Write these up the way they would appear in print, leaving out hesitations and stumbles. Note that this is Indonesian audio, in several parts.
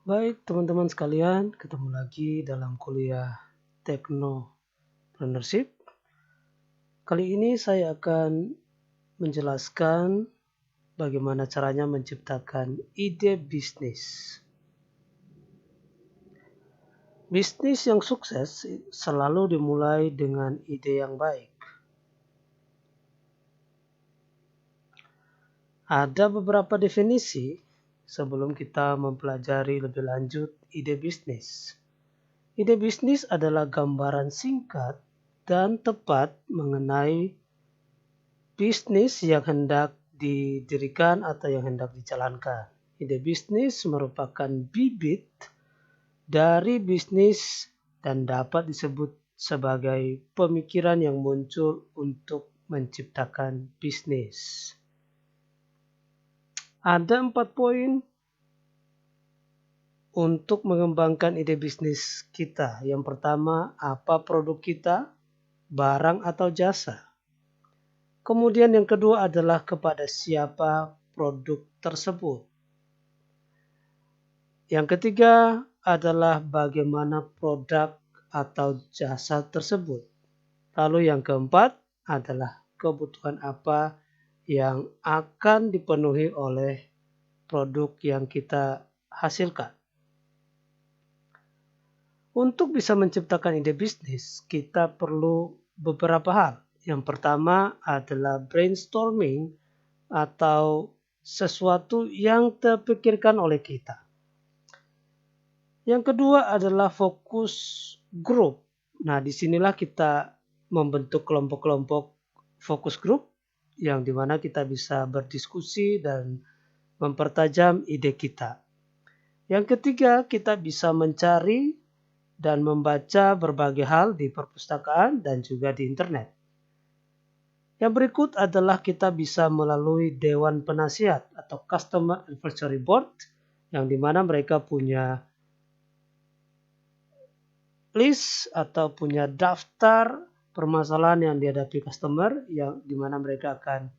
Baik teman-teman sekalian, ketemu lagi dalam kuliah Technopreneurship. Kali ini saya akan menjelaskan bagaimana caranya menciptakan ide bisnis. Bisnis yang sukses selalu dimulai dengan ide yang baik. Ada beberapa definisi sebelum kita mempelajari lebih lanjut ide bisnis. Ide bisnis adalah gambaran singkat dan tepat mengenai bisnis yang hendak didirikan atau yang hendak dijalankan. Ide bisnis merupakan bibit dari bisnis dan dapat disebut sebagai pemikiran yang muncul untuk menciptakan bisnis. Ada 4 poin untuk mengembangkan ide bisnis kita. Yang pertama, apa produk kita, barang atau jasa. Kemudian yang kedua adalah kepada siapa produk tersebut. Yang ketiga adalah bagaimana produk atau jasa tersebut. Lalu yang keempat adalah kebutuhan apa yang akan dipenuhi oleh produk yang kita hasilkan. Untuk bisa menciptakan ide bisnis, kita perlu beberapa hal. Yang pertama adalah brainstorming atau sesuatu yang terpikirkan oleh kita. Yang kedua adalah fokus group. Nah, disinilah kita membentuk kelompok-kelompok fokus group yang dimana kita bisa berdiskusi dan mempertajam ide kita. Yang ketiga, kita bisa mencari dan membaca berbagai hal di perpustakaan dan juga di internet. Yang berikut adalah kita bisa melalui Dewan Penasihat atau Customer Advisory Board yang dimana mereka punya list atau punya daftar permasalahan yang dihadapi customer yang dimana mereka akan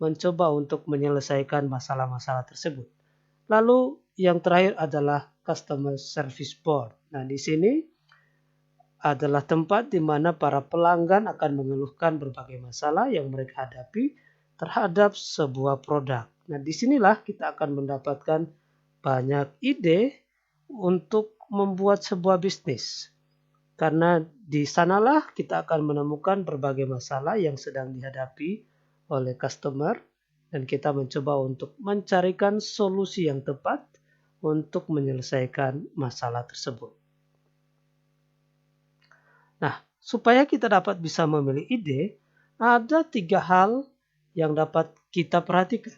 mencoba untuk menyelesaikan masalah-masalah tersebut. Lalu yang terakhir adalah Customer Service Board. Nah, di sini adalah tempat di mana para pelanggan akan mengeluhkan berbagai masalah yang mereka hadapi terhadap sebuah produk. Nah, disinilah kita akan mendapatkan banyak ide untuk membuat sebuah bisnis. Karena di sanalah kita akan menemukan berbagai masalah yang sedang dihadapi oleh customer dan kita mencoba untuk mencarikan solusi yang tepat untuk menyelesaikan masalah tersebut. Nah, supaya kita dapat bisa memilih ide, ada 3 hal yang dapat kita perhatikan.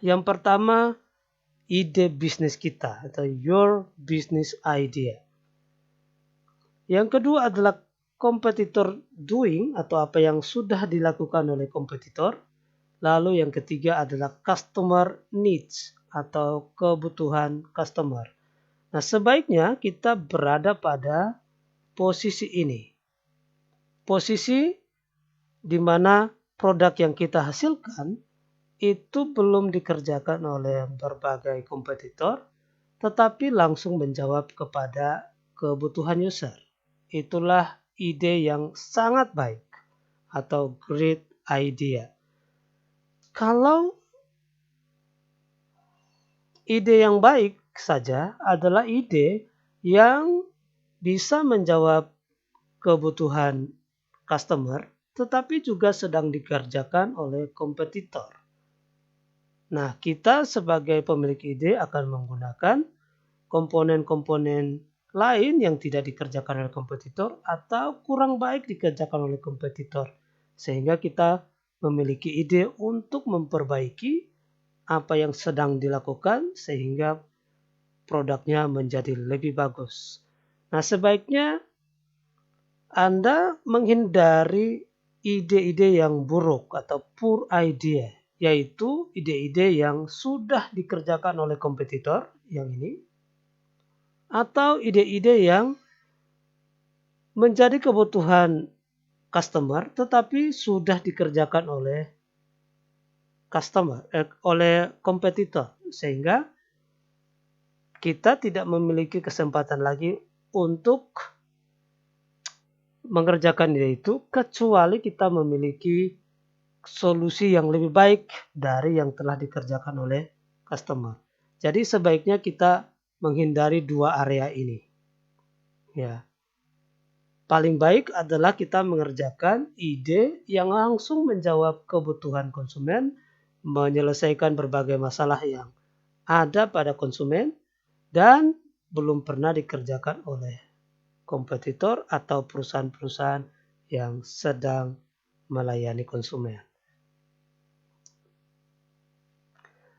Yang pertama, ide bisnis kita atau your business idea. Yang kedua adalah competitor doing atau apa yang sudah dilakukan oleh kompetitor. Lalu yang ketiga adalah customer needs atau kebutuhan customer. Nah, sebaiknya kita berada pada posisi ini. Posisi di mana produk yang kita hasilkan itu belum dikerjakan oleh berbagai kompetitor, tetapi langsung menjawab kepada kebutuhan user. Itulah ide yang sangat baik atau great idea. Kalau ide yang baik saja adalah ide yang bisa menjawab kebutuhan customer, tetapi juga sedang dikerjakan oleh kompetitor. Nah, kita sebagai pemilik ide akan menggunakan komponen-komponen lain yang tidak dikerjakan oleh kompetitor atau kurang baik dikerjakan oleh kompetitor. Sehingga kita memiliki ide untuk memperbaiki apa yang sedang dilakukan sehingga produknya menjadi lebih bagus. Nah, sebaiknya Anda menghindari ide-ide yang buruk atau poor idea, yaitu ide-ide yang sudah dikerjakan oleh kompetitor yang ini, atau ide-ide yang menjadi kebutuhan customer tetapi sudah dikerjakan oleh oleh kompetitor, sehingga kita tidak memiliki kesempatan lagi untuk mengerjakan ide itu kecuali kita memiliki solusi yang lebih baik dari yang telah dikerjakan oleh customer. Jadi sebaiknya kita menghindari dua area ini. Ya. Paling baik adalah kita mengerjakan ide yang langsung menjawab kebutuhan konsumen, menyelesaikan berbagai masalah yang ada pada konsumen, dan belum pernah dikerjakan oleh kompetitor atau perusahaan-perusahaan yang sedang melayani konsumen.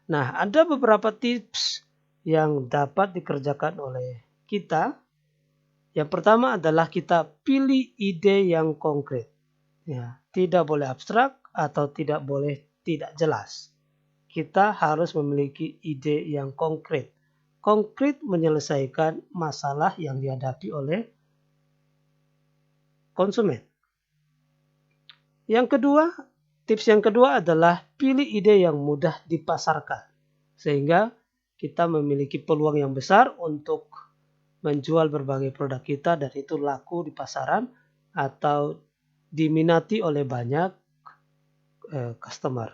Nah, ada beberapa tips yang dapat dikerjakan oleh kita. Yang pertama adalah kita pilih ide yang konkret. Ya, tidak boleh abstrak atau tidak boleh tidak jelas. Kita harus memiliki ide yang konkret. Konkret menyelesaikan masalah yang dihadapi oleh konsumen. Tips yang kedua adalah pilih ide yang mudah dipasarkan. Sehingga kita memiliki peluang yang besar untuk menjual berbagai produk kita dan itu laku di pasaran atau diminati oleh banyak customer.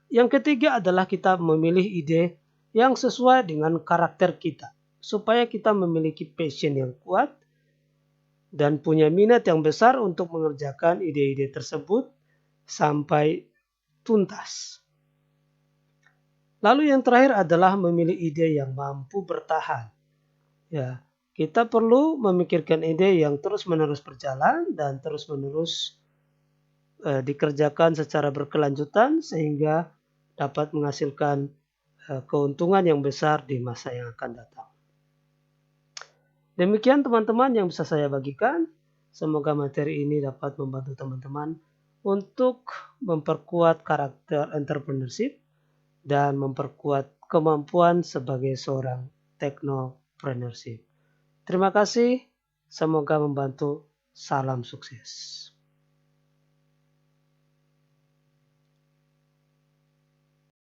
Yang ketiga adalah kita memilih ide yang sesuai dengan karakter kita. Supaya kita memiliki passion yang kuat dan punya minat yang besar untuk mengerjakan ide-ide tersebut sampai tuntas. Lalu yang terakhir adalah memilih ide yang mampu bertahan. Ya, kita perlu memikirkan ide yang terus-menerus berjalan dan terus-menerus dikerjakan secara berkelanjutan sehingga dapat menghasilkan keuntungan yang besar di masa yang akan datang. Demikian teman-teman yang bisa saya bagikan. Semoga materi ini dapat membantu teman-teman untuk memperkuat karakter entrepreneurship dan memperkuat kemampuan sebagai seorang technopreneurship. Terima kasih, semoga membantu. Salam sukses.